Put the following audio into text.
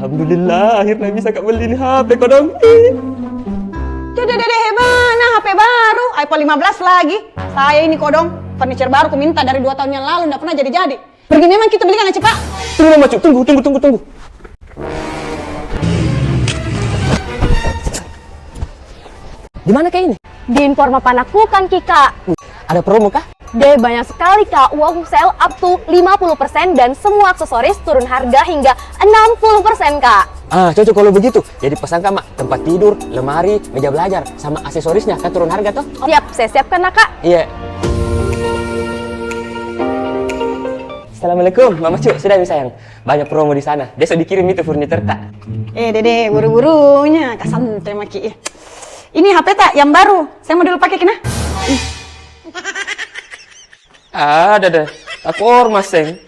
Alhamdulillah, akhirnya bisa Kak beli ini HP kok dong. Dede mana HP baru, iPhone 15 lagi. Saya ini kodong, furniture baru ku minta dari 2 tahun yang lalu, nggak pernah jadi-jadi. Pergi memang kita belikan aja, Pak. Tunggu Mama Cu, tunggu. Di mana Kak ini? Di Informa Panaku kan Kika. Ada promo kah? Deh banyak sekali Kak, uang sale up to 50% dan semua aksesoris turun harga hingga 60% Kak. Cocok kalau begitu. Jadi pesan Kak, Mak, tempat tidur, lemari, meja belajar, sama aksesorisnya kan turun harga toh? Siap, saya siapkan nak Kak. Iya. Assalamualaikum, Mama Cu, sudah nih sayang. Banyak promo di sana. Besok dikirim itu furniture tak? Dede, buru-burunya, kasantai maki. Ini HP tak yang baru, saya mau dulu pakai kena. Ada deh. Aku ormas, Seng.